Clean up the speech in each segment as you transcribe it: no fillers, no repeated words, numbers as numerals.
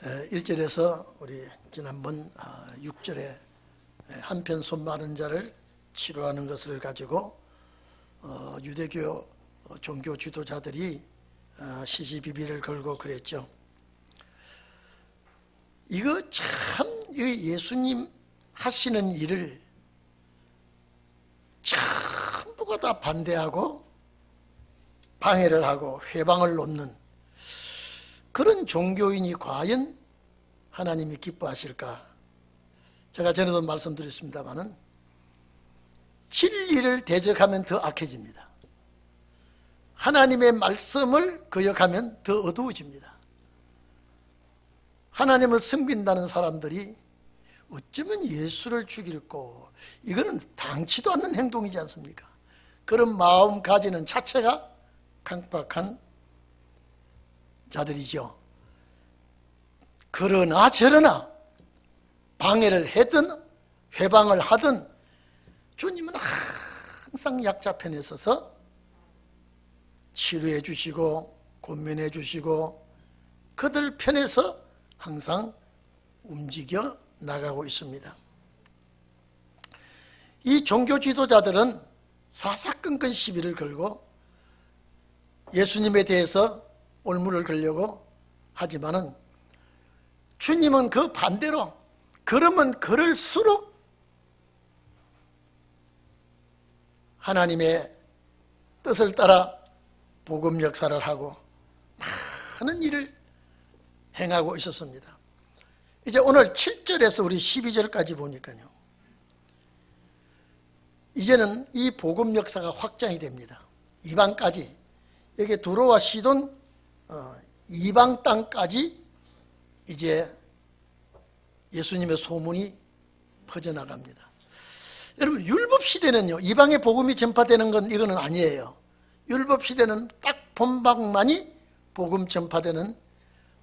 1절에서 우리 지난번 6절에 한편 손 마른 자를 치료하는 것을 가지고 유대교 종교 지도자들이 시시비비를 걸고 그랬죠. 이거 참 예수님 하시는 일을 전부가 다 반대하고 방해를 하고 회방을 놓는 그런 종교인이 과연 하나님이 기뻐하실까? 제가 전에도 말씀드렸습니다마는 진리를 대적하면 더 악해집니다. 하나님의 말씀을 거역하면 더 어두워집니다. 하나님을 섬긴다는 사람들이 어쩌면 예수를 죽일고, 이거는 당치도 않는 행동이지 않습니까? 그런 마음 가지는 자체가 강박한 자들이죠. 그러나 저러나 방해를 하든 회방을 하든 주님은 항상 약자 편에 서서 치료해 주시고 권면해 주시고 그들 편에서 항상 움직여 나가고 있습니다. 이 종교 지도자들은 사사건건 시비를 걸고 예수님에 대해서 올무를 걸려고 하지만은 주님은 그 반대로 그러면 그럴수록 하나님의 뜻을 따라 복음 역사를 하고 많은 일을 행하고 있었습니다. 이제 오늘 7절에서 우리 12절까지 보니까요, 이제는 이 복음 역사가 확장이 됩니다. 이방까지, 여기 두로와 시돈 이방 땅까지 이제 예수님의 소문이 퍼져나갑니다. 여러분, 율법시대는요, 이방의 복음이 전파되는 건 이거는 아니에요. 율법시대는 딱 본방만이 복음 전파되는,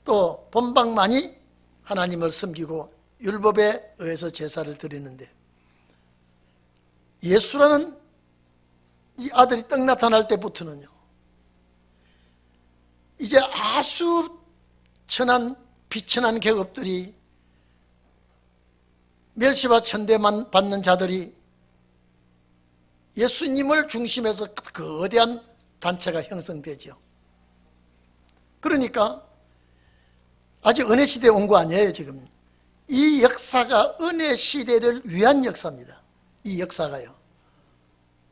또 본방만이 하나님을 섬기고 율법에 의해서 제사를 드리는데, 예수라는 이 아들이 떡 나타날 때부터는요, 이제 아주 천한 비천한 계급들이, 멸시와 천대만 받는 자들이 예수님을 중심해서 거대한 단체가 형성되죠. 그러니까 아직 은혜 시대에 온 거 아니에요. 지금 이 역사가 은혜 시대를 위한 역사입니다. 이 역사가요,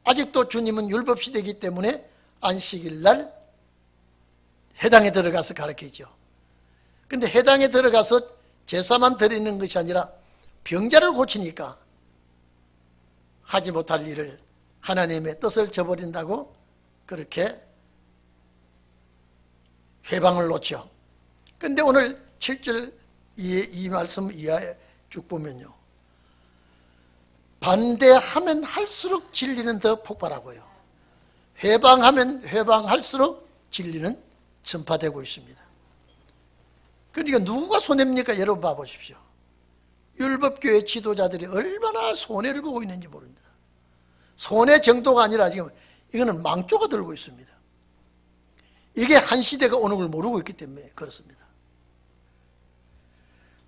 아직도 주님은 율법 시대이기 때문에 안식일 날 회당에 들어가서 가르치죠. 근데 회당에 들어가서 제사만 드리는 것이 아니라 병자를 고치니까 하지 못할 일을, 하나님의 뜻을 저버린다고 그렇게 회방을 놓죠. 근데 오늘 7절 이 말씀 이하에 쭉 보면요, 반대하면 할수록 진리는 더 폭발하고요, 회방하면 회방할수록 진리는 전파되고 있습니다. 그러니까 누가 손해입니까? 여러분 봐보십시오. 율법교회 지도자들이 얼마나 손해를 보고 있는지 모릅니다. 손해 정도가 아니라 지금 이거는 망조가 들고 있습니다. 이게 한 시대가 오는 걸 모르고 있기 때문에 그렇습니다.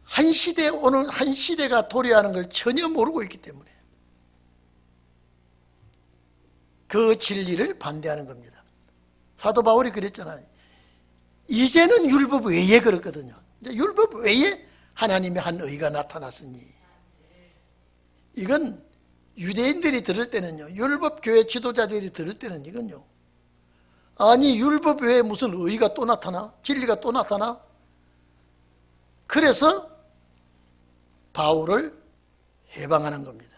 한 시대에 오는, 한 시대가 도래하는 걸 전혀 모르고 있기 때문에 그 진리를 반대하는 겁니다. 사도 바울이 그랬잖아요. 이제는 율법 외에 그렇거든요. 이제 율법 외에 하나님의 한 의가 나타났으니, 이건 유대인들이 들을 때는요, 율법교회 지도자들이 들을 때는 이건요, 아니 율법 외에 무슨 의가 또 나타나? 진리가 또 나타나? 그래서 바울을 해방하는 겁니다.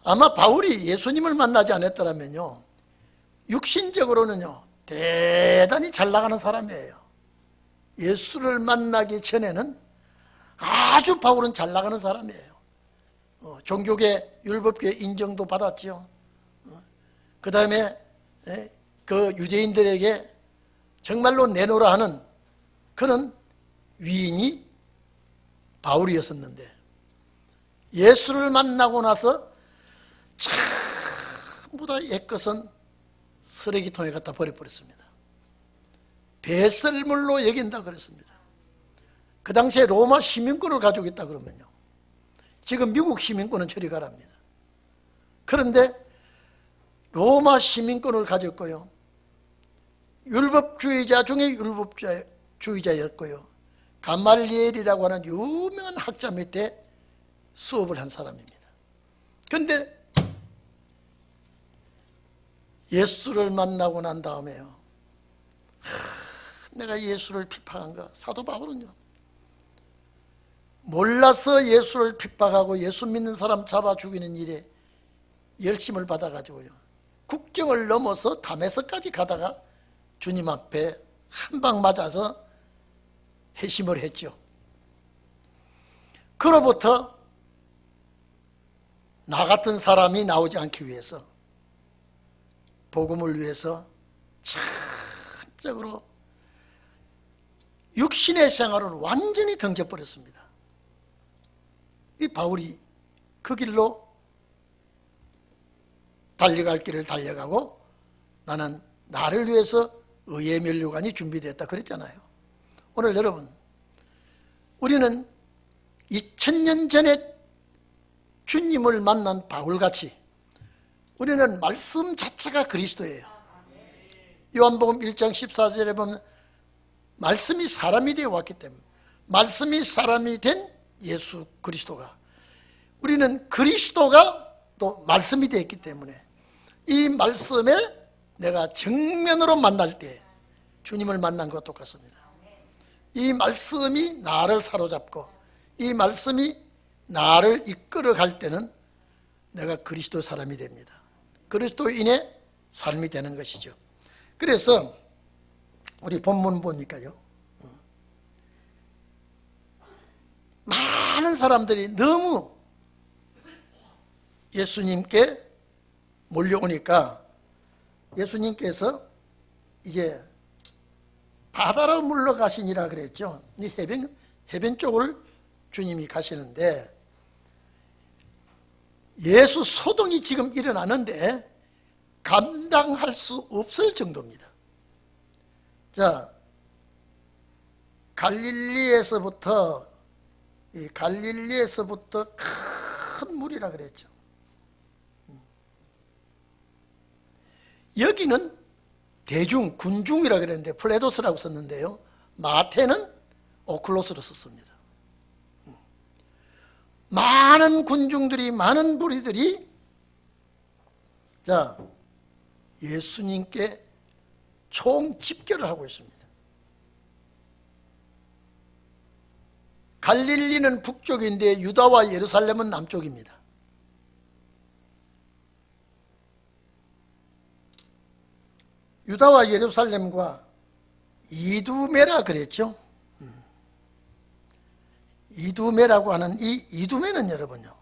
아마 바울이 예수님을 만나지 않았더라면요, 육신적으로는요 대단히 잘 나가는 사람이에요. 예수를 만나기 전에는 아주 바울은 잘 나가는 사람이에요. 종교계, 율법계 인정도 받았죠. 그 다음에 그 유대인들에게 정말로 내놓으라 하는 그런 위인이 바울이었었는데, 예수를 만나고 나서 전부 다 옛것은 쓰레기통에 갖다 버려버렸습니다. 배설물로 여긴다 그랬습니다. 그 당시에 로마 시민권을 가지고 있다 그러면요, 지금 미국 시민권은 저리 가랍니다. 그런데 로마 시민권을 가졌고요, 율법주의자 중에 율법주의자였고요, 가말리엘이라고 하는 유명한 학자 밑에 수업을 한 사람입니다. 그런데 예수를 만나고 난 다음에요, 내가 예수를 핍박한가? 사도 바울은요, 몰라서 예수를 핍박하고 예수 믿는 사람 잡아 죽이는 일에 열심을 받아가지고요, 국경을 넘어서 다메섹까지 가다가 주님 앞에 한 방 맞아서 회심을 했죠. 그로부터 나 같은 사람이 나오지 않기 위해서, 복음을 위해서 전적으로 육신의 생활을 완전히 던져버렸습니다. 이 바울이 그 길로 달려갈 길을 달려가고, 나는 나를 위해서 의의 면류관이 준비됐다 그랬잖아요. 오늘 여러분, 우리는 2000년 전에 주님을 만난 바울같이 우리는 말씀 자체가 그리스도예요. 요한복음 1장 14절에 보면 말씀이 사람이 되어 왔기 때문에, 말씀이 사람이 된 예수 그리스도가, 우리는 그리스도가 또 말씀이 되었기 때문에 이 말씀에 내가 정면으로 만날 때 주님을 만난 것과 똑같습니다. 이 말씀이 나를 사로잡고 이 말씀이 나를 이끌어 갈 때는 내가 그리스도 사람이 됩니다. 그리스도인의 삶이 되는 것이죠. 그래서 우리 본문 보니까요, 많은 사람들이 너무 예수님께 몰려오니까 예수님께서 이제 바다로 물러가시니라 그랬죠. 해변 쪽을 주님이 가시는데, 예수 소동이 지금 일어나는데 감당할 수 없을 정도입니다. 자, 갈릴리에서부터 큰 물이라 그랬죠. 여기는 대중, 군중이라 그랬는데 플레도스라고 썼는데요, 마태는 오클로스로 썼습니다. 많은 군중들이, 많은 무리들이 자, 예수님께 총 집결을 하고 있습니다. 갈릴리는 북쪽인데 유다와 예루살렘은 남쪽입니다. 유다와 예루살렘과 이두메라 그랬죠. 이두메라고 하는 이 이두메는 여러분요,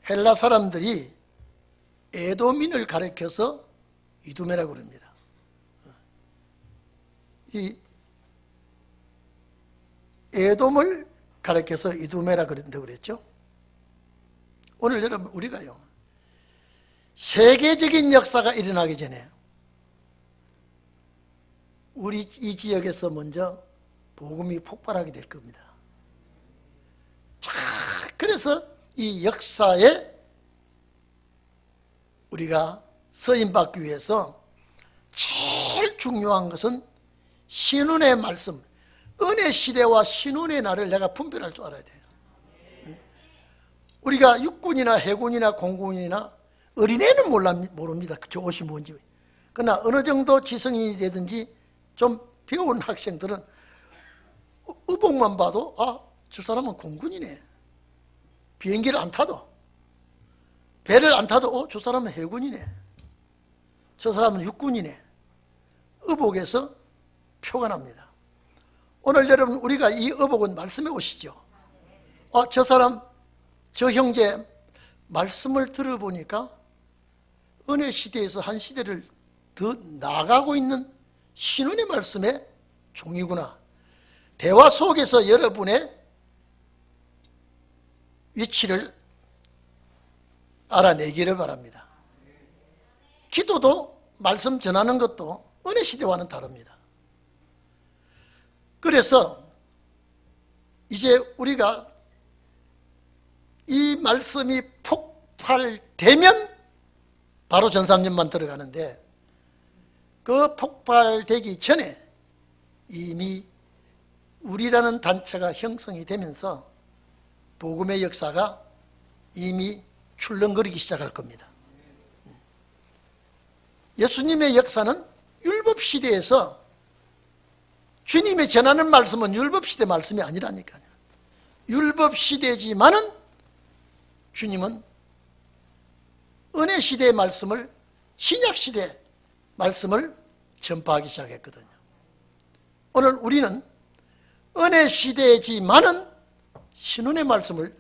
헬라 사람들이 에돔인을 가리켜서 이두메라고 그럽니다. 이 에돔을 가리켜서 이두메라 그런다고 그랬죠. 오늘 여러분, 우리가요, 세계적인 역사가 일어나기 전에 우리 이 지역에서 먼저 복음이 폭발하게 될 겁니다. 자, 그래서 이 역사에 우리가 서임받기 위해서 제일 중요한 것은 신운의 말씀, 은혜 시대와 신운의 날을 내가 분별할 줄 알아야 돼요. 우리가 육군이나 해군이나 공군이나 어린애는 모릅니다. 저 옷이 뭔지. 그러나 어느 정도 지성인이 되든지 좀 배운 학생들은 의복만 봐도 저 사람은 공군이네. 비행기를 안 타도, 배를 안 타도 저 사람은 해군이네, 저 사람은 육군이네. 의복에서 표가 납니다. 오늘 여러분, 우리가 이 의복은 말씀에 오시죠. 저 사람, 저 형제 말씀을 들어보니까 은혜 시대에서 한 시대를 더 나아가고 있는 신운의 말씀의 종이구나. 대화 속에서 여러분의 위치를 알아내기를 바랍니다. 기도도, 말씀 전하는 것도 은혜 시대와는 다릅니다. 그래서 이제 우리가 이 말씀이 폭발되면 바로 전삼년만 들어가는데, 그 폭발되기 전에 이미 우리라는 단체가 형성이 되면서 복음의 역사가 이미 출렁거리기 시작할 겁니다. 예수님의 역사는 율법시대에서 주님이 전하는 말씀은 율법시대 말씀이 아니라니까요. 율법시대지만은 주님은 은혜시대의 말씀을, 신약시대 말씀을 전파하기 시작했거든요. 오늘 우리는 은혜시대지만은 신혼의 말씀을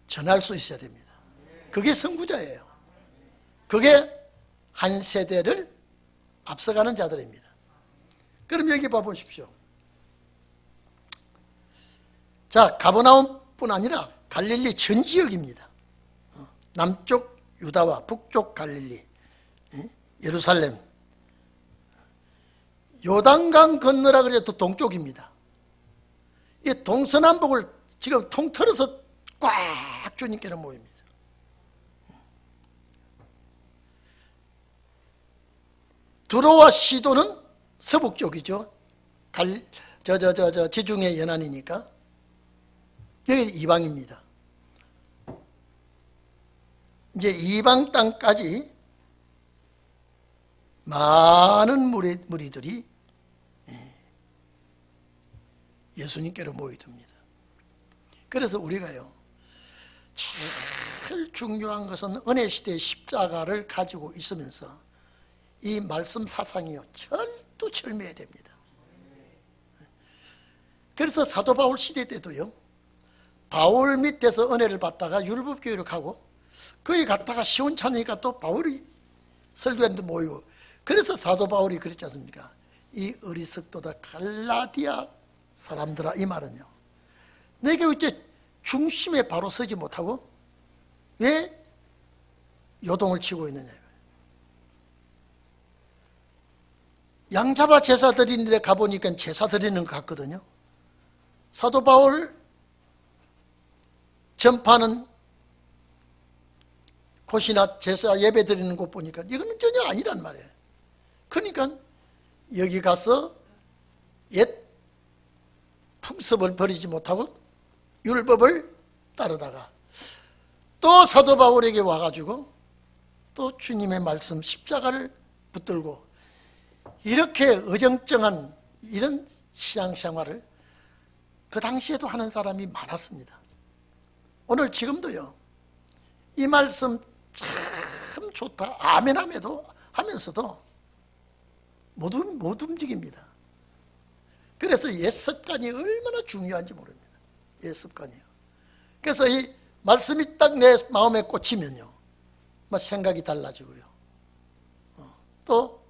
전할 수 있어야 됩니다. 그게 선구자예요. 그게 한 세대를 앞서가는 자들입니다. 그럼 여기 봐보십시오. 자, 가버나움뿐 아니라 갈릴리 전 지역입니다. 남쪽 유다와 북쪽 갈릴리, 예루살렘, 요단강 건너라 그래도 동쪽입니다. 이 동서남북을 지금 통틀어서 꽉 주님께는 모입니다. 두로와 시도는 서북 쪽이죠. 지중해 연안이니까. 여기 이방입니다. 이제 이방 땅까지 많은 무리들이 예수님께로 모이듭니다. 그래서 우리가요, 제일 중요한 것은 은혜시대의 십자가를 가지고 있으면서 이 말씀 사상이요, 철두철미해야 됩니다. 그래서 사도 바울 시대 때도요, 바울 밑에서 은혜를 받다가 율법교회로 가고, 거기 갔다가 시온찮으니까 또 바울이 설교하는데 모이고, 그래서 사도 바울이 그랬지 않습니까? 이 어리석도다 갈라디아 사람들아, 이 말은요, 내게 어째 중심에 바로 서지 못하고 왜 요동을 치고 있느냐. 양잡아 제사 드리는 데 가보니까 제사 드리는 것 같거든요. 사도 바울 전파하는 곳이나 제사 예배 드리는 곳 보니까 이거는 전혀 아니란 말이에요. 그러니까 여기 가서 옛 풍습을 버리지 못하고 율법을 따르다가 또 사도 바울에게 와가지고 또 주님의 말씀 십자가를 붙들고 이렇게 어정쩡한 이런 신앙생활을 그 당시에도 하는 사람이 많았습니다. 오늘 지금도요, 이 말씀 참 좋다 아멘 하면서도 못 움직입니다. 그래서 옛 습관이 얼마나 중요한지 모릅니다. 옛 습관이요. 그래서 이 말씀이 딱 내 마음에 꽂히면요, 막 생각이 달라지고요. 또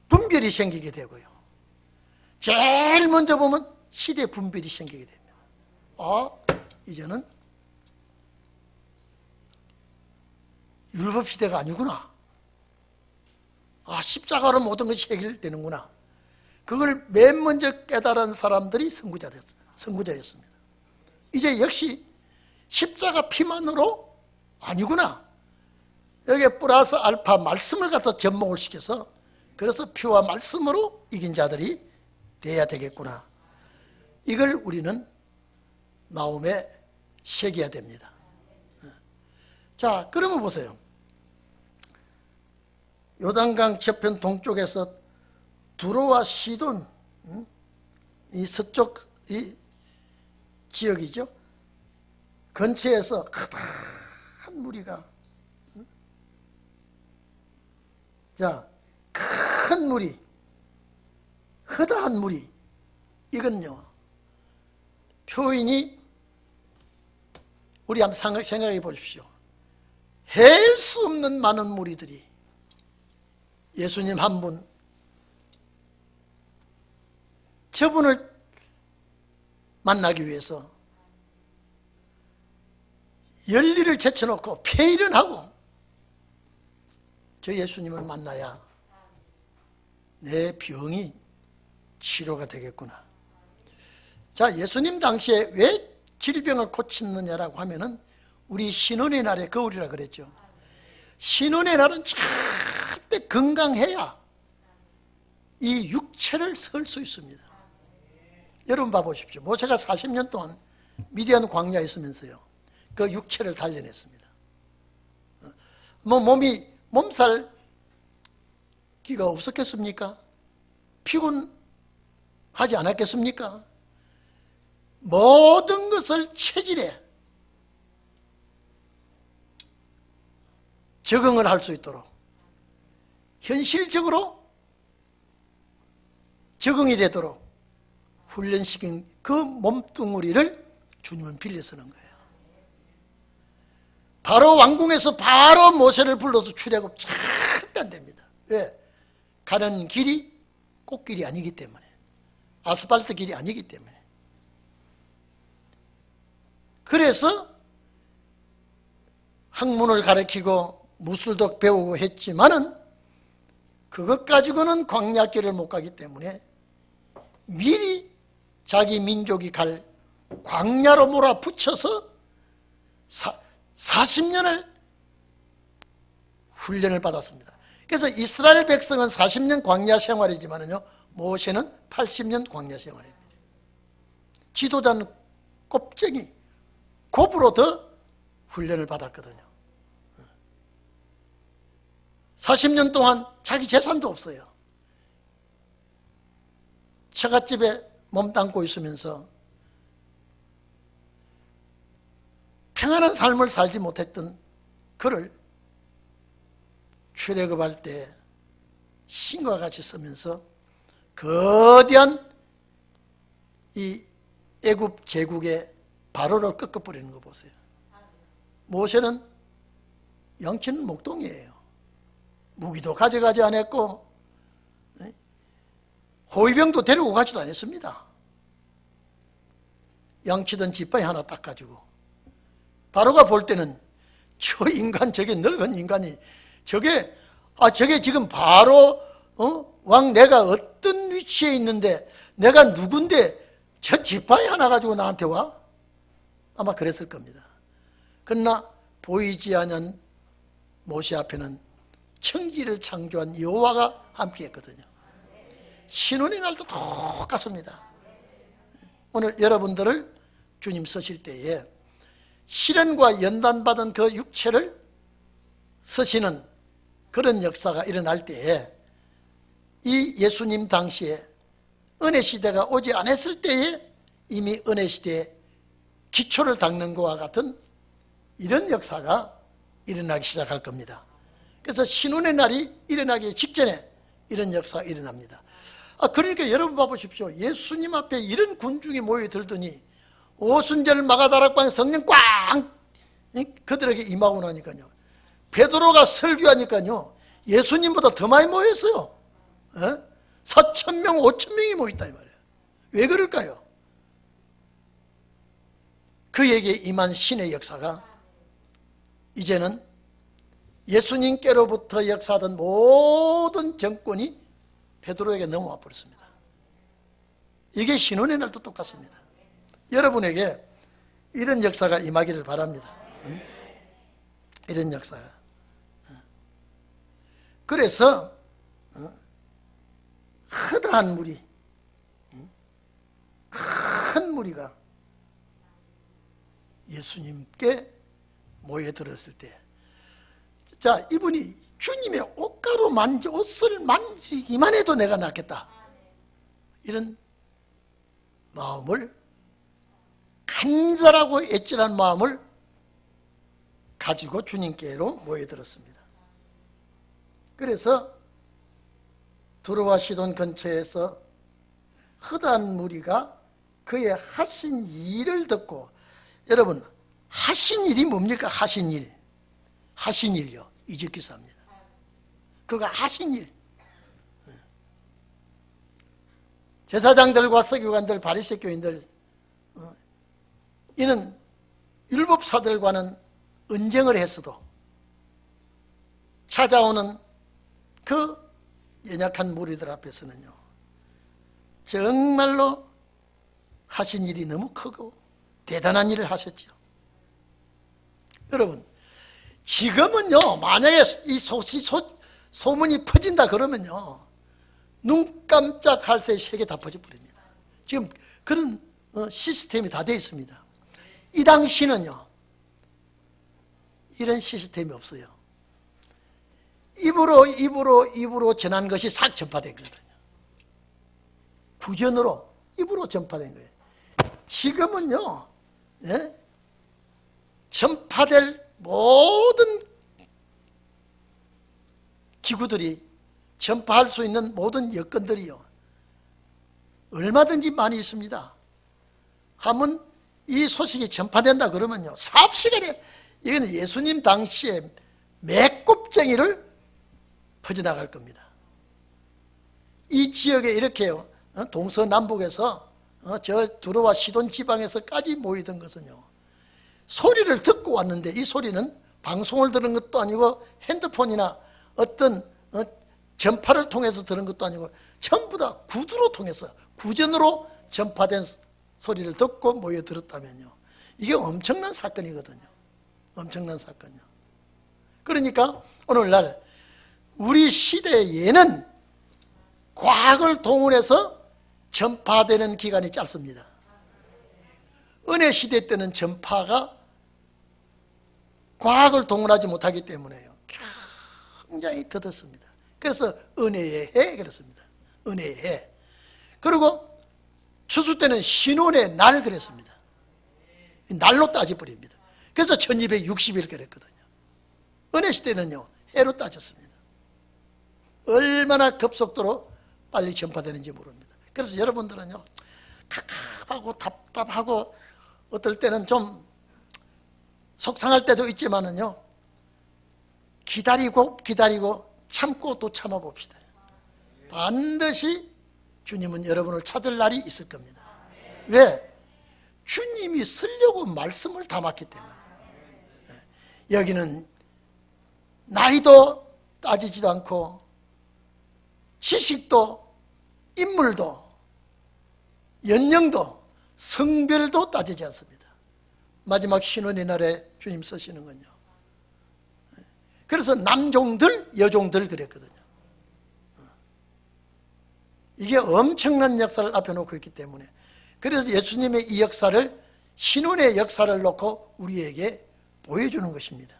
분별이 생기게 되고요. 제일 먼저 보면 시대 분별이 생기게 됩니다. 이제는 율법시대가 아니구나. 십자가로 모든 것이 해결되는구나. 그걸 맨 먼저 깨달은 사람들이 선구자였습니다. 이제 역시 십자가 피만으로 아니구나. 여기에 플러스 알파 말씀을 갖다 접목을 시켜서, 그래서 피와 말씀으로 이긴 자들이 돼야 되겠구나. 이걸 우리는 마음에 새겨야 됩니다. 자, 그러면 보세요. 요단강 저편 동쪽에서 두로와 시돈, 이 서쪽 이 지역이죠. 근처에서 큰 무리가, 큰 무리, 허다한 무리, 이건요, 표현이 우리 한번 생각해 보십시오. 헤일 수 없는 많은 무리들이 예수님 한 분, 저분을 만나기 위해서 열리를 제쳐놓고 폐일은 하고 저 예수님을 만나야 내 병이 치료가 되겠구나. 자, 예수님 당시에 왜 질병을 고치느냐라고 하면은 우리 신혼의 날의 거울이라 그랬죠. 신혼의 날은 절대 건강해야 이 육체를 설 수 있습니다. 여러분 봐보십시오. 모세가 40년 동안 미디안 광야에 있으면서요, 그 육체를 단련했습니다. 몸살 기가 없었겠습니까? 피곤하지 않았겠습니까? 모든 것을 체질에 적응을 할 수 있도록 현실적으로 적응이 되도록 훈련시킨 그 몸뚱아리를 주님은 빌려 쓰는 거예요. 바로 왕궁에서 바로 모세를 불러서 출애굽 절대 안 됩니다. 왜? 가는 길이 꽃길이 아니기 때문에, 아스팔트 길이 아니기 때문에. 그래서 학문을 가르치고 무술도 배우고 했지만은 그것 가지고는 광야길을 못 가기 때문에 미리 자기 민족이 갈 광야로 몰아붙여서 40년을 훈련을 받았습니다. 그래서 이스라엘 백성은 40년 광야 생활이지만요, 모세는 80년 광야 생활입니다. 지도자는 꼽쟁이, 곱으로 더 훈련을 받았거든요. 40년 동안 자기 재산도 없어요. 처갓집에 몸담고 있으면서 평안한 삶을 살지 못했던 그를 출애굽할 때 신과 같이 서면서 거대한 이 애굽 제국의 바로를 꺾어버리는 거 보세요. 모세는 양치는 목동이에요. 무기도 가져가지 않았고 호위병도 데리고 가지도 않았습니다. 양치던 지팡이 하나 딱 가지고 바로가 볼 때는 저 인간, 저게 늙은 인간이 저게 지금 바로 왕 내가 어떤 위치에 있는데 내가 누군데 저 지팡이 하나 가지고 나한테 와? 아마 그랬을 겁니다. 그러나 보이지 않는 모세 앞에는 천지를 창조한 여호와가 함께 했거든요. 신혼의 날도 똑같습니다. 오늘 여러분들을 주님 쓰실 때에 시련과 연단받은 그 육체를 쓰시는 그런 역사가 일어날 때에 이 예수님 당시에 은혜 시대가 오지 않았을 때에 이미 은혜 시대에 기초를 닦는 것과 같은 이런 역사가 일어나기 시작할 겁니다. 그래서 신혼의 날이 일어나기 직전에 이런 역사가 일어납니다. 그러니까 여러분 봐보십시오. 예수님 앞에 이런 군중이 모여들더니 오순절 마가다락방에 성령 꽝 그들에게 임하고 나니까요, 베드로가 설교하니까요 예수님보다 더 많이 모였어요. 4,000명 5,000명이 모였다 이 말이에요. 왜 그럴까요? 그에게 임한 신의 역사가 이제는 예수님께로부터 역사하던 모든 정권이 베드로에게 넘어와 버렸습니다. 이게 신혼의 날도 똑같습니다. 여러분에게 이런 역사가 임하기를 바랍니다. 이런 역사가. 그래서 허다한 무리, 큰 무리가 예수님께 모여들었을 때, 자, 이분이 주님의 옷을 만지기만 해도 내가 낫겠다, 이런 마음을, 간절하고 애절한 마음을 가지고 주님께로 모여들었습니다. 그래서 두로와 시돈 근처에서 허다한 무리가 그의 하신 일을 듣고, 여러분 하신 일이 뭡니까? 하신 일, 하신 일요, 이집기사입니다. 그가 하신 일, 제사장들과 서기관들, 바리새 교인들, 이는 율법사들과는 언쟁을 했어도 찾아오는 그 연약한 무리들 앞에서는요, 정말로 하신 일이 너무 크고 대단한 일을 하셨죠. 여러분, 지금은요, 만약에 이 소문이 퍼진다 그러면요, 눈 깜짝할 새에 세계 다 퍼져버립니다. 지금 그런 시스템이 다 되어 있습니다. 이 당시는요, 이런 시스템이 없어요. 입으로 전한 것이 싹 전파된 거거든요. 구전으로 입으로 전파된 거예요. 지금은요, 예? 전파될 모든 기구들이, 전파할 수 있는 모든 여건들이요, 얼마든지 많이 있습니다. 하면 이 소식이 전파된다 그러면요, 삽시간에, 이거는 예수님 당시에 매꼽쟁이를 퍼져나갈 겁니다. 이 지역에 이렇게요, 동서남북에서 저 두로와 시돈 지방에서까지 모이던 것은요, 소리를 듣고 왔는데, 이 소리는 방송을 들은 것도 아니고 핸드폰이나 어떤 전파를 통해서 들은 것도 아니고 전부 다 구두로 통해서, 구전으로 전파된 소리를 듣고 모여 들었다면요, 이게 엄청난 사건이거든요. 엄청난 사건이요. 그러니까 오늘날 우리 시대에는 과학을 동원해서 전파되는 기간이 짧습니다. 은혜 시대 때는 전파가 과학을 동원하지 못하기 때문에요, 굉장히 더뎠습니다. 그래서 은혜의 해 그랬습니다. 은혜의 해. 그리고 추수 때는 신혼의 날 그랬습니다. 날로 따져버립니다. 그래서 1260일 그랬거든요. 은혜 시대는요, 해로 따졌습니다. 얼마나 급속도로 빨리 전파되는지 모릅니다. 그래서 여러분들은요, 갑갑하고 답답하고 어떨 때는 좀 속상할 때도 있지만은요, 기다리고 참고 또 참아봅시다. 반드시 주님은 여러분을 찾을 날이 있을 겁니다. 왜? 주님이 쓰려고 말씀을 담았기 때문에. 여기는 나이도 따지지도 않고 지식도 인물도 연령도 성별도 따지지 않습니다. 마지막 신혼의 날에 주님 쓰시는군요. 그래서 남종들 여종들 그랬거든요. 이게 엄청난 역사를 앞에 놓고 있기 때문에, 그래서 예수님의 이 역사를, 신혼의 역사를 놓고 우리에게 보여주는 것입니다.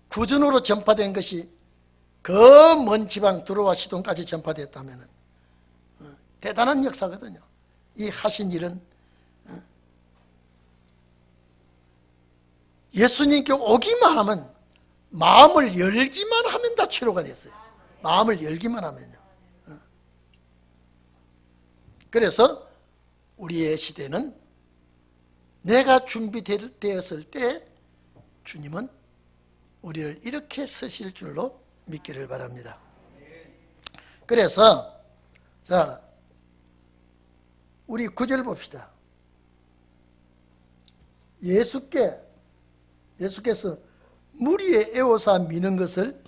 구전으로 전파된 것이 그 먼 지방 두로와 시돈까지 전파됐다면 대단한 역사거든요. 이 하신 일은 예수님께 오기만 하면, 마음을 열기만 하면 다 치료가 됐어요. 마음을 열기만 하면요. 그래서 우리의 시대는 내가 준비되었을 때 주님은 우리를 이렇게 쓰실 줄로 믿기를 바랍니다. 그래서 자, 우리 9절 봅시다. 예수께서 무리의 애워사 미는 것을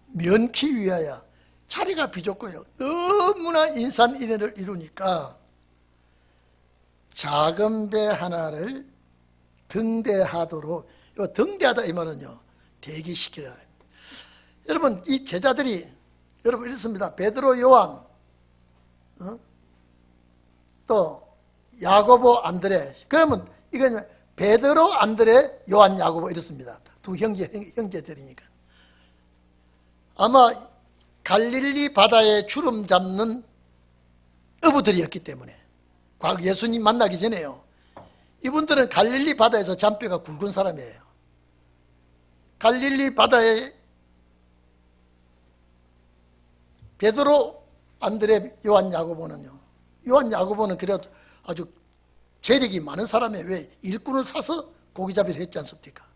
면키 위하여, 자리가 비좁고요, 너무나 인산인해를 이루니까 작은 배 하나를 등대하도록, 등대하다 이 말은요, 대기시키라. 여러분, 이 제자들이, 여러분 이렇습니다. 베드로, 요한, 또 야고보, 안드레. 그러면 이건 베드로, 안드레, 요한, 야고보 이렇습니다. 두 형제들이니까. 아마 갈릴리 바다에 주름 잡는 어부들이었기 때문에, 과거 예수님 만나기 전에요, 이분들은 갈릴리 바다에서 잔뼈가 굵은 사람이에요. 갈릴리 바다에 베드로, 안드레, 요한, 야고보는요, 요한, 야고보는 그래도 아주 재력이 많은 사람이에요. 왜? 일꾼을 사서 고기잡이를 했지 않습니까?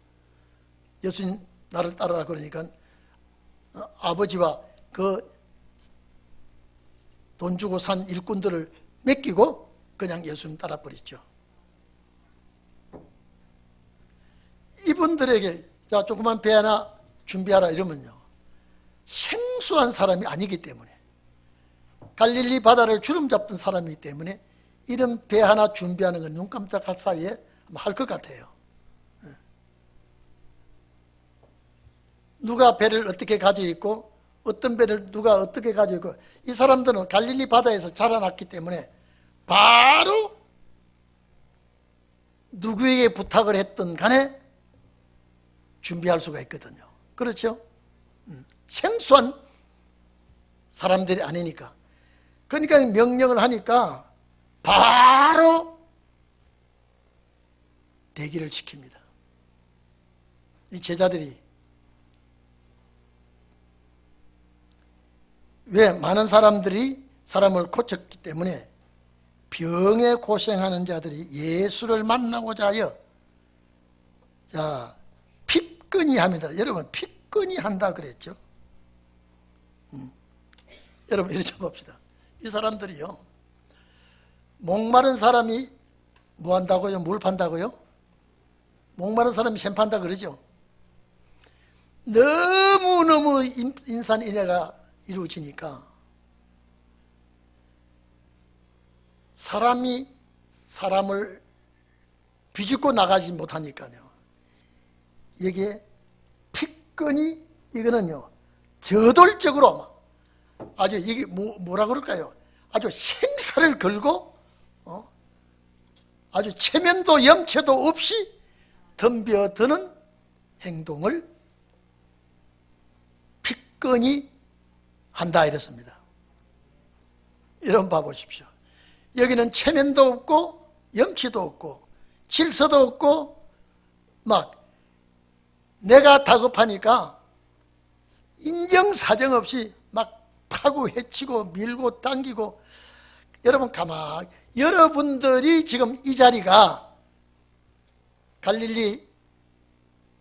예수님 나를 따르라 그러니까 아버지와 그 돈 주고 산 일꾼들을 맡기고 그냥 예수님 따라버렸죠. 이분들에게 자, 조그만 배 하나 준비하라 이러면요, 생소한 사람이 아니기 때문에, 갈릴리 바다를 주름 잡던 사람이기 때문에 이런 배 하나 준비하는 건 눈 깜짝할 사이에 할 것 같아요. 누가 배를 어떻게 가지고 있고 어떤 배를 누가 어떻게 가지고 있고, 이 사람들은 갈릴리 바다에서 자라났기 때문에 바로 누구에게 부탁을 했던 간에 준비할 수가 있거든요. 그렇죠? 생소한 사람들이 아니니까. 그러니까 명령을 하니까 바로 대기를 시킵니다. 이 제자들이 왜 많은 사람들이 사람을 고쳤기 때문에 병에 고생하는 자들이 예수를 만나고자 하여 자 피끈이 합니다. 여러분 피끈이 한다 그랬죠? 여러분 이렇게 봅시다. 이 사람들이요, 목마른 사람이 뭐 한다고요? 물 판다고요? 목마른 사람이 샘 판다 그러죠? 너무너무 인산인해가 이루어지니까 사람이 사람을 비집고 나가지 못하니까요, 여기에 피끈이, 이거는요 저돌적으로 아주 이게 뭐라 그럴까요? 아주 생사를 걸고 아주 체면도 염치도 없이 덤벼드는 행동을 피끈이 한다 이랬습니다. 여러분 봐보십시오. 여기는 체면도 없고 염치도 없고 질서도 없고 막 내가 다급하니까 인정사정 없이 막 파고 헤치고 밀고 당기고. 여러분 여러분들이 지금 이 자리가 갈릴리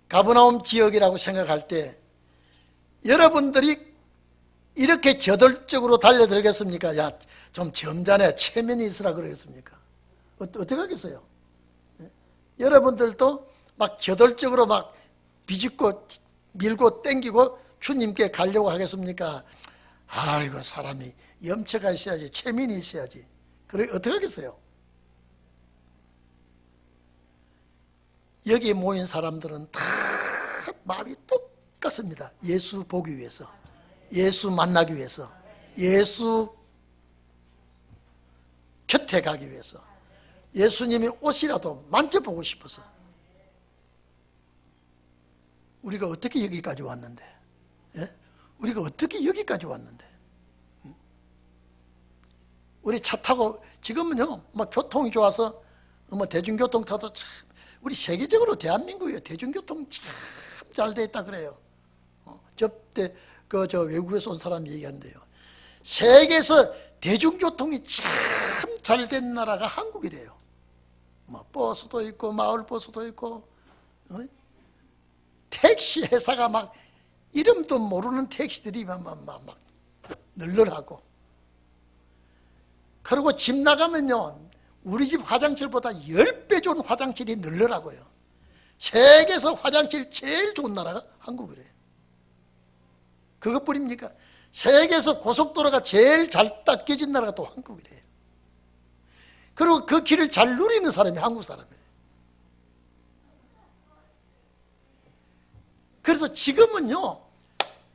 가버나움 지역이라고 생각할 때 여러분들이 이렇게 저돌적으로 달려들겠습니까? 야, 좀 점잖아, 체면이 있으라 그러겠습니까? 어떻게 하겠어요? 여러분들도 막 저돌적으로 막 비집고 밀고 땡기고 주님께 가려고 하겠습니까? 아이고, 사람이 염치가 있어야지, 체면이 있어야지. 그래 어떻게 하겠어요? 여기 모인 사람들은 다 마음이 똑같습니다. 예수 보기 위해서, 예수 만나기 위해서, 예수 곁에 가기 위해서, 예수님이 옷이라도 만져보고 싶어서. 우리가 어떻게 여기까지 왔는데, 예? 우리가 어떻게 여기까지 왔는데, 우리 차 타고 지금은요 막 교통이 좋아서 뭐 대중교통 타도 참, 우리 세계적으로 대한민국이 대중교통 참 잘 돼 있다 그래요. 저때 저 외국에서 온 사람이 얘기하는데요, 세계에서 대중교통이 참 잘 된 나라가 한국이래요. 뭐 버스도 있고 마을 버스도 있고, 택시 회사가 막 이름도 모르는 택시들이 막 널널하고. 그리고 집 나가면요 우리 집 화장실보다 10배 좋은 화장실이 널널하고요. 세계에서 화장실 제일 좋은 나라가 한국이래요. 그것뿐입니까? 세계에서 고속도로가 제일 잘 닦여진 나라가 또 한국이래요. 그리고 그 길을 잘 누리는 사람이 한국 사람이에요. 그래서 지금은요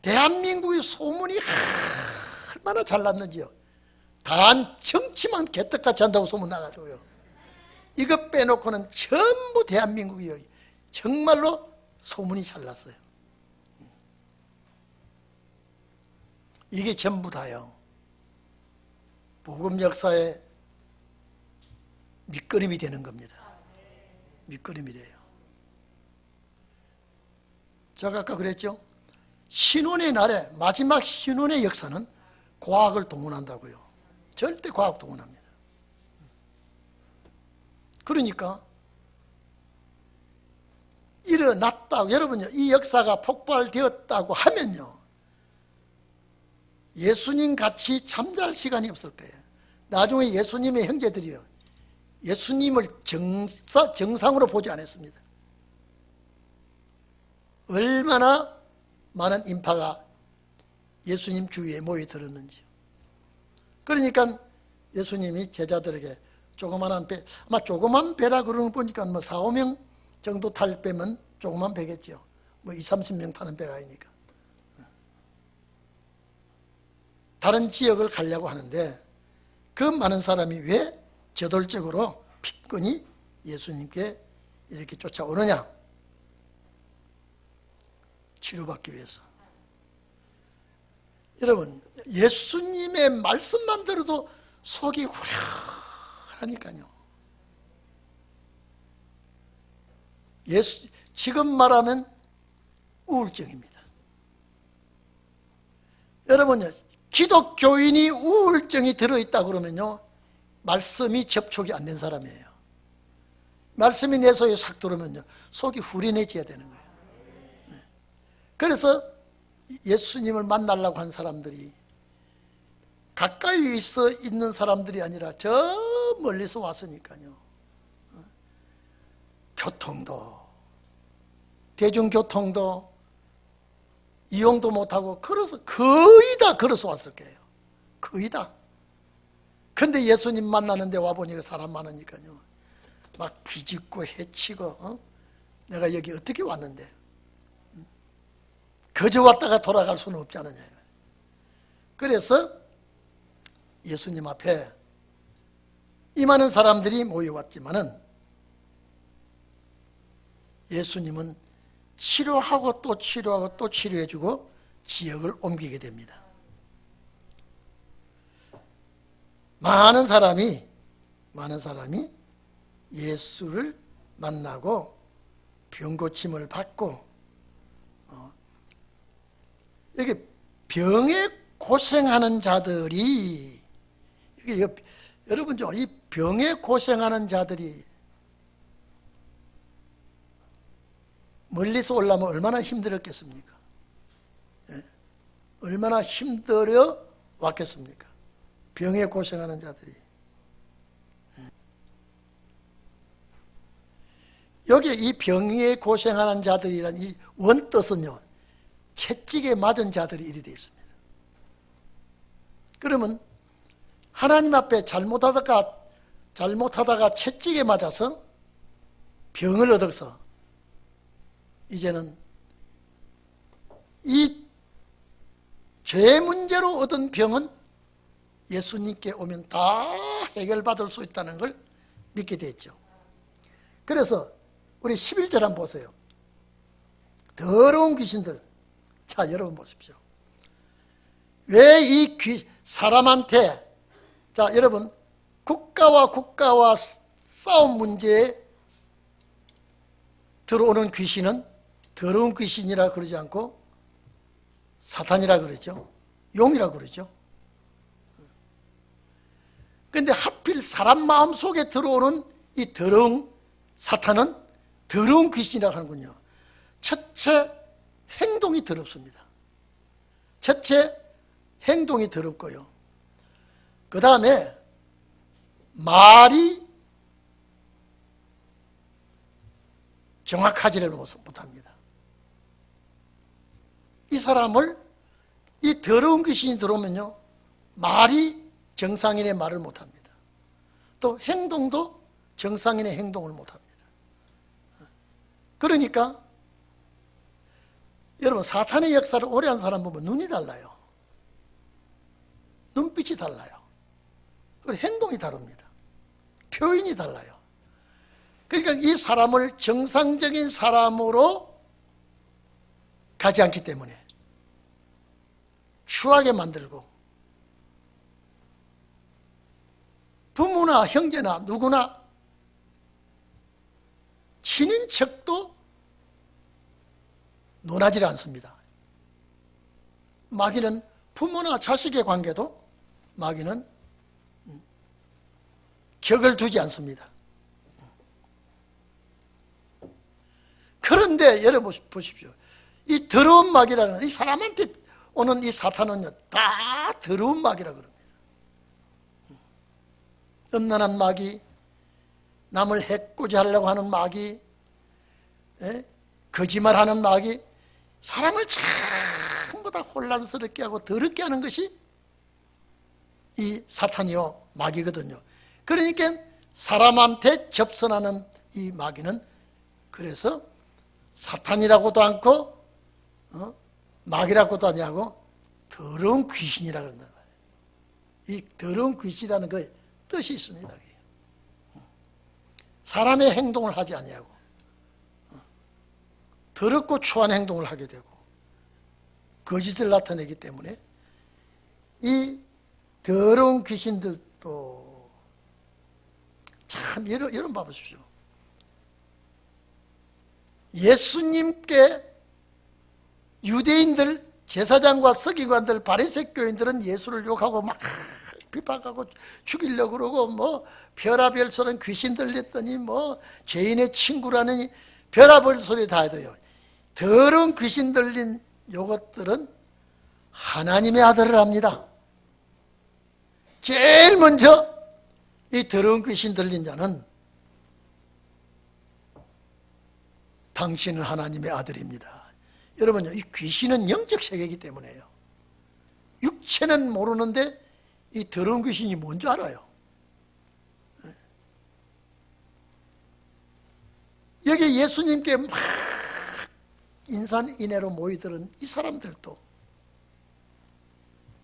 대한민국의 소문이 얼마나 잘났는지요. 단 정치만 개떡같이 한다고 소문 나가지고요, 이거 빼놓고는 전부 대한민국이요 정말로 소문이 잘났어요. 이게 전부 다요 복음 역사의 밑거름이 되는 겁니다. 밑거름이 돼요. 제가 아까 그랬죠, 신혼의 날에, 마지막 신혼의 역사는 과학을 동원한다고요. 절대 과학 동원합니다. 그러니까 일어났다고, 여러분요 이 역사가 폭발되었다고 하면요 예수님 같이 잠잘 시간이 없을 거예요. 나중에 예수님의 형제들이요 예수님을 정상으로 보지 않았습니다. 얼마나 많은 인파가 예수님 주위에 모여들었는지요. 그러니까 예수님이 제자들에게 조그만한 배, 아마 조그만 배라 그러는 거 보니까 뭐 4, 5명 정도 탈 배면 조그만 배겠죠. 뭐 2, 30명 타는 배가 아니니까. 다른 지역을 가려고 하는데 그 많은 사람이 왜 저돌적으로 피권이 예수님께 이렇게 쫓아오느냐? 치료받기 위해서. 여러분, 예수님의 말씀만 들어도 속이 후련하니까요. 지금 말하면 우울증입니다. 여러분요, 기독교인이 우울증이 들어있다 그러면요, 말씀이 접촉이 안 된 사람이에요. 말씀이 내 속에 싹 들어오면요, 속이 후련해져야 되는 거예요. 그래서 예수님을 만나려고 한 사람들이 가까이 있는 사람들이 아니라 저 멀리서 왔으니까요. 교통도, 대중교통도 이용도 못하고 걸어서, 거의 다 걸어서 왔을 거예요. 거의 다. 근데 예수님 만나는데 와보니까 사람 많으니까요, 막 비집고 해치고, 내가 여기 어떻게 왔는데 그저 왔다가 돌아갈 수는 없잖아요. 그래서 예수님 앞에 이 많은 사람들이 모여왔지만은 예수님은 치료하고 또 치료하고 또 치료해주고 지역을 옮기게 됩니다. 많은 사람이 예수를 만나고 병 고침을 받고, 이게 병에 고생하는 자들이, 여러분 이 병에 고생하는 자들이 멀리서 올라오면 얼마나 힘들었겠습니까? 얼마나 힘들어 왔겠습니까? 병에 고생하는 자들이. 여기 이 병에 고생하는 자들이란 이 원뜻은요, 채찍에 맞은 자들이 이리 되어 있습니다. 그러면 하나님 앞에 잘못하다가 채찍에 맞아서 병을 얻어서 이제는 이 죄 문제로 얻은 병은 예수님께 오면 다 해결받을 수 있다는 걸 믿게 됐죠. 그래서 우리 11절 한번 보세요. 더러운 귀신들. 자, 여러분 보십시오. 왜 이 사람한테, 자, 여러분, 국가와 싸움 문제에 들어오는 귀신은 더러운 귀신이라 그러지 않고 사탄이라 그러죠. 용이라 그러죠. 그런데 하필 사람 마음속에 들어오는 이 더러운 사탄은 더러운 귀신이라고 하는군요. 첫째, 행동이 더럽습니다. 첫째, 행동이 더럽고요. 그 다음에 말이 정확하지를 못합니다. 이 사람을, 이 더러운 귀신이 들어오면요, 말이 정상인의 말을 못합니다. 또 행동도 정상인의 행동을 못합니다. 그러니까 여러분, 사탄의 역사를 오래 한 사람 보면 눈이 달라요. 눈빛이 달라요. 그리고 행동이 다릅니다. 표현이 달라요. 그러니까 이 사람을 정상적인 사람으로 가지 않기 때문에 추하게 만들고, 부모나 형제나 누구나 친인척도 논하지 않습니다. 마귀는 부모나 자식의 관계도 마귀는 격을 두지 않습니다. 그런데 여러분 보십시오. 이 더러운 마귀라는, 이 사람한테 오는 이 사탄은요, 다 더러운 마귀라 그럽니다. 음란한 마귀, 남을 해코지 하려고 하는 마귀, 거짓말하는 마귀, 사람을 참 세상보다 혼란스럽게 하고 더럽게 하는 것이 이 사탄이요 마귀거든요. 그러니까 사람한테 접선하는 이 마귀는 그래서 사탄이라고도 않고 마귀라고도 아니하고 더러운 귀신이라 그런다 말이에요. 이 더러운 귀신이라는 그 뜻이 있습니다. 사람의 행동을 하지 아니하고 더럽고 추한 행동을 하게 되고 거짓을 나타내기 때문에 이 더러운 귀신들도 참 여러분 봐보십시오. 예수님께 유대인들 제사장과 서기관들 바리새 교인들은 예수를 욕하고 막 비판하고 죽이려고 그러고 뭐 별아별 소리는 귀신 들렸더니 뭐 죄인의 친구라는 별아별 소리 다 해도요. 더러운 귀신 들린 요것들은 하나님의 아들을 합니다. 제일 먼저 이 더러운 귀신 들린 자는 당신은 하나님의 아들입니다. 여러분요, 이 귀신은 영적 세계이기 때문에요. 육체는 모르는데 이 더러운 귀신이 뭔지 알아요. 여기 예수님께 막 인산인해로 모이들은 이 사람들도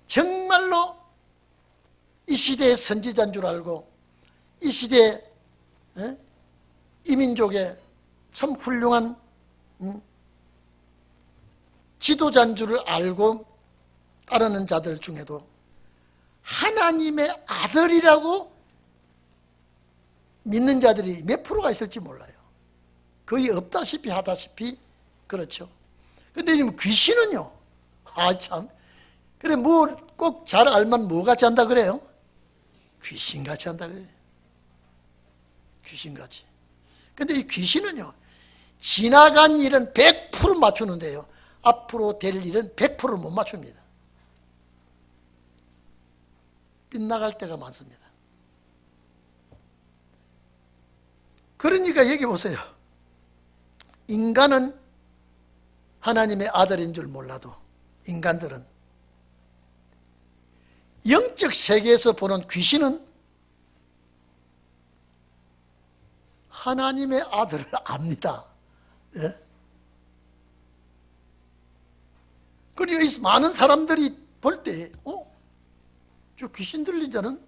정말로 이 시대의 선지자인 줄 알고 이 시대의 이민족의 참 훌륭한 지도자인 줄을 알고 따르는 자들 중에도 하나님의 아들이라고 믿는 자들이 몇 프로가 있을지 몰라요. 거의 없다시피 하다시피 그렇죠. 근데 지금 귀신은요, 참 그래 뭐 꼭 잘 알면 뭐 같이 한다 그래요? 귀신같이 한다 그래요. 귀신같이. 근데 이 귀신은요, 지나간 일은 100% 맞추는데요, 앞으로 될 일은 100% 못 맞춥니다. 빗나갈 때가 많습니다. 그러니까 여기 보세요. 인간은 하나님의 아들인 줄 몰라도 인간들은 영적 세계에서 보는 귀신은 하나님의 아들을 압니다. 예? 그리고 이 많은 사람들이 볼 때, 저 귀신 들린 자는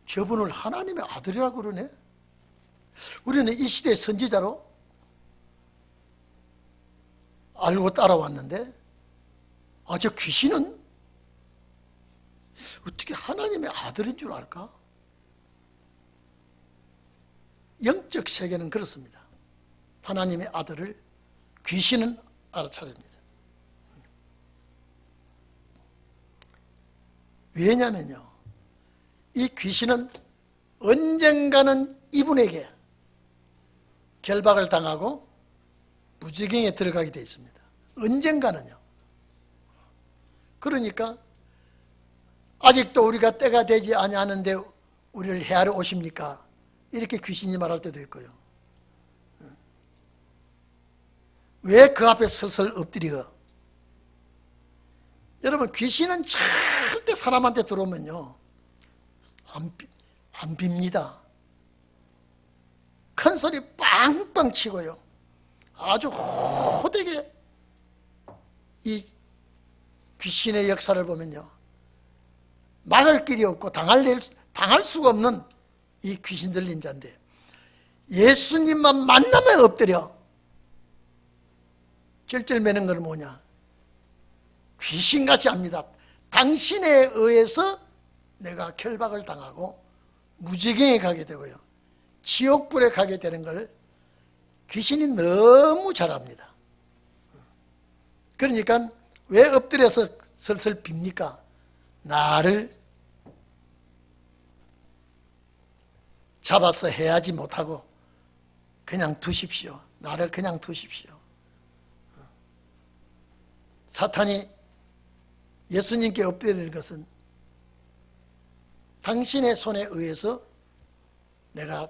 저분을 하나님의 아들이라고 그러네. 우리는 이 시대의 선지자로 알고 따라왔는데, 저 귀신은 어떻게 하나님의 아들인 줄 알까? 영적 세계는 그렇습니다. 하나님의 아들을 귀신은 알아차립니다. 왜냐면요, 이 귀신은 언젠가는 이분에게 결박을 당하고 무지경에 들어가게 되어 있습니다. 언젠가는요. 그러니까 아직도 우리가 때가 되지 아니하는데 우리를 해하러 오십니까? 이렇게 귀신이 말할 때도 있고요. 왜 그 앞에 설설 엎드려? 여러분, 귀신은 절대 사람한테 들어오면요, 안 빕니다. 큰 소리 빵빵 치고요, 아주 호되게 이 귀신의 역사를 보면요, 막을 길이 없고 당할 수가 없는 이 귀신 들린 자인데, 예수님만 만나면 엎드려. 절절매는 건 뭐냐? 귀신같이 합니다. 당신에 의해서 내가 결박을 당하고 무지경에 가게 되고요, 지옥불에 가게 되는 걸 귀신이 너무 잘 압니다. 그러니까 왜 엎드려서 설설 빕니까? 나를 잡아서 해야지 못하고 그냥 두십시오. 나를 그냥 두십시오. 사탄이 예수님께 엎드리는 것은 당신의 손에 의해서 내가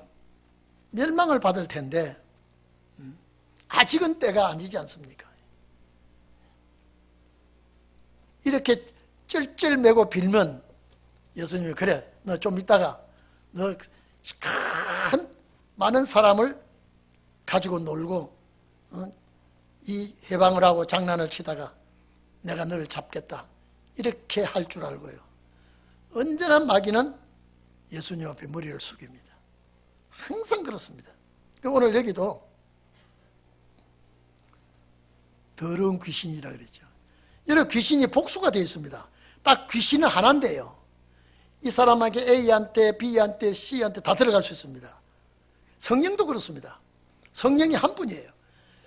멸망을 받을 텐데 아직은 때가 아니지 않습니까? 이렇게 쩔쩔매고 빌면 예수님이 그래, 너 좀 있다가 너 큰 많은 사람을 가지고 놀고 이 해방을 하고 장난을 치다가 내가 너를 잡겠다 이렇게 할 줄 알고요. 언제나 마귀는 예수님 앞에 머리를 숙입니다. 항상 그렇습니다. 오늘 여기도 더러운 귀신이라 그랬죠. 여러 귀신이 복수가 되어 있습니다. 딱 귀신은 하나인데요. 이 사람에게 A한테 B한테 C한테 다 들어갈 수 있습니다. 성령도 그렇습니다. 성령이 한 분이에요.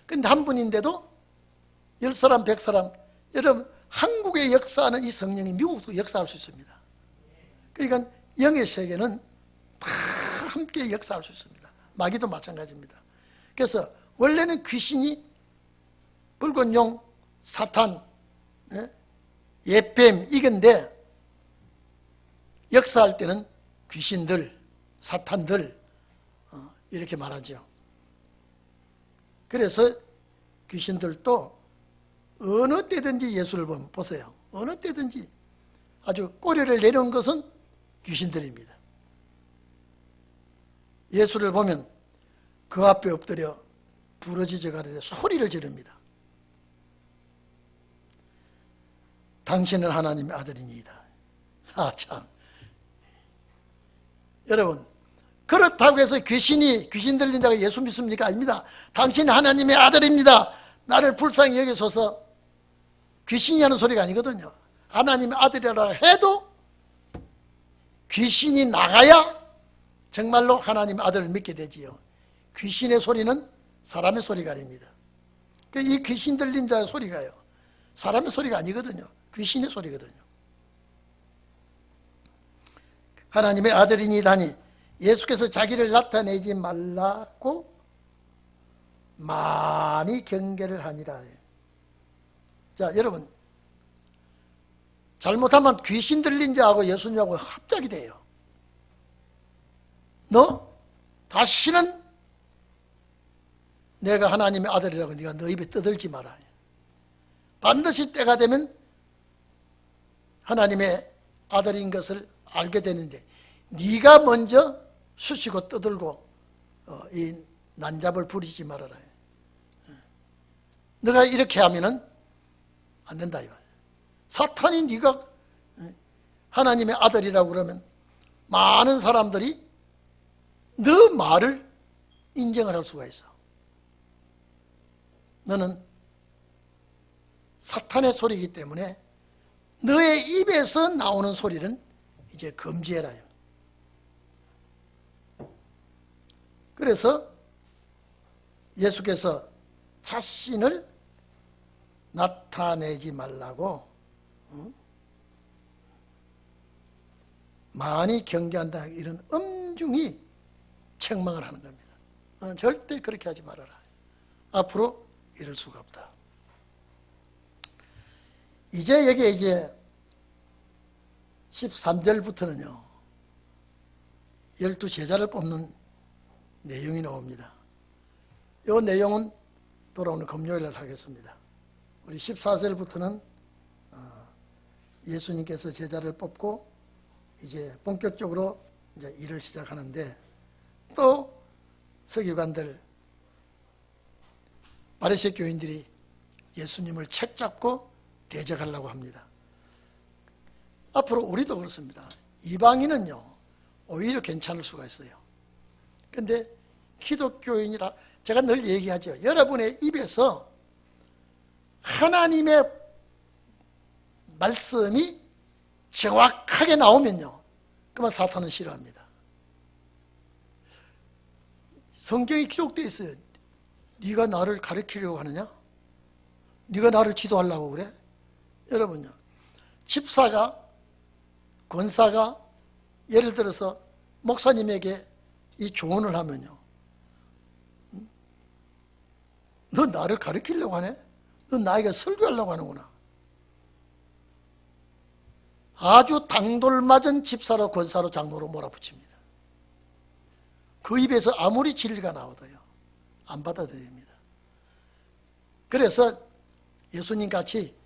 그런데 한 분인데도 10사람 100사람, 여러분 한국에 역사하는 이 성령이 미국도 역사할 수 있습니다. 그러니까 영의 세계는 다 함께 역사할 수 있습니다. 마귀도 마찬가지입니다. 그래서 원래는 귀신이 붉은 용, 사탄, 예뱀 이건데 역사할 때는 귀신들, 사탄들 이렇게 말하죠. 그래서 귀신들도 어느 때든지 예수를 보면 보세요. 어느 때든지 아주 꼬리를 내려온 것은 귀신들입니다. 예수를 보면 그 앞에 엎드려 부러지져 가는데 소리를 지릅니다. 당신은 하나님의 아들이니이다. 아 참. 여러분 그렇다고 해서 귀신 들린 자가 예수 믿습니까? 아닙니다. 당신은 하나님의 아들입니다. 나를 불쌍히 여기소서. 귀신이 하는 소리가 아니거든요. 하나님의 아들이라고 해도 귀신이 나가야 정말로 하나님의 아들을 믿게 되지요. 귀신의 소리는 사람의 소리가 아닙니다. 이 귀신 들린 자의 소리가요, 사람의 소리가 아니거든요. 귀신의 소리거든요. 하나님의 아들이니다니 예수께서 자기를 나타내지 말라고 많이 경계를 하니라. 자, 여러분 잘못하면 귀신 들린 자하고 예수님하고 합작이 돼요. 너 다시는 내가 하나님의 아들이라고 네가 너 입에 떠들지 마라. 반드시 때가 되면 하나님의 아들인 것을 알게 되는데 네가 먼저 수치고 떠들고 이 난잡을 부리지 말아라. 너가 이렇게 하면은 안 된다 이 말이야. 사탄이 네가 하나님의 아들이라고 그러면 많은 사람들이 너 말을 인정을 할 수가 있어. 너는 사탄의 소리이기 때문에 너의 입에서 나오는 소리는 이제 금지해라. 그래서 예수께서 자신을 나타내지 말라고 많이 경계한다 이런 엄중히 책망을 하는 겁니다. 너는 절대 그렇게 하지 말아라. 앞으로 이럴 수가 없다. 이제 여기에 이제 13절부터는요 12제자를 뽑는 내용이 나옵니다. 이 내용은 돌아오는 금요일날 하겠습니다. 우리 14절부터는 예수님께서 제자를 뽑고 이제 본격적으로 이제 일을 시작하는데 또 서기관들 바리새 교인들이 예수님을 책잡고 대적하려고 합니다. 앞으로 우리도 그렇습니다. 이방인은요 오히려 괜찮을 수가 있어요. 그런데 기독교인이라 제가 늘 얘기하죠. 여러분의 입에서 하나님의 말씀이 정확하게 나오면요 그러면 사탄은 싫어합니다. 성경에 기록되어 있어요. 네가 나를 가르치려고 하느냐? 네가 나를 지도하려고 그래? 여러분요 집사가 권사가 예를 들어서 목사님에게 이 조언을 하면요 너 나를 가르치려고 하네? 너 나에게 설교하려고 하는구나. 아주 당돌맞은 집사로 권사로 장로로 몰아붙입니다. 그 입에서 아무리 진리가 나와도요 안 받아들입니다. 그래서 예수님 같이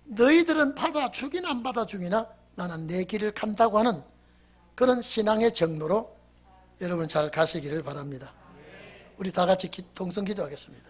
너희들은 받아주긴 안 받아주기나 나는 내 길을 간다고 하는 그런 신앙의 정로로 여러분 잘 가시기를 바랍니다. 우리 다 같이 동성 기도하겠습니다.